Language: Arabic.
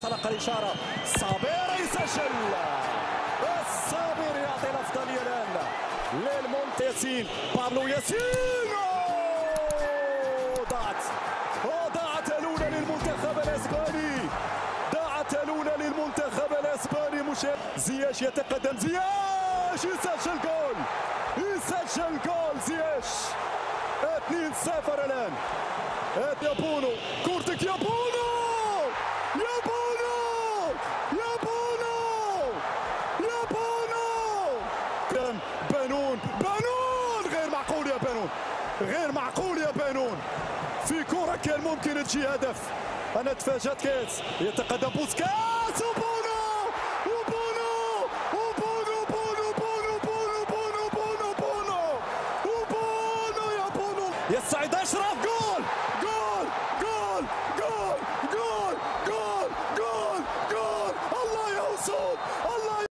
طلق الإشارة صابر يسجل. الصابر يعطي الأفضلية الآن للمونت ياسين. بابلو ياسين ضاعت الأولى للمنتخب الإسباني. ضاعت الأولى للمنتخب الإسباني. زياش يتقدم. زياش يسجل جول زياش. 2-0 الآن. يا بونو كورتك يا بونو يا بونو يا بونو يا بونو. بانون غير معقول يا بانون، غير معقول يا بانون. في كرة كان ممكن تجي هدف. أنا تفاجأت. كاس يتقدم بوسكاس وبونو وبونو وبونو بونو بونو بونو بونو بونو بونو وبونو يا بونو. يسعد أشرف. جول جول جول جول جول جول جول جول. الله يا أسود.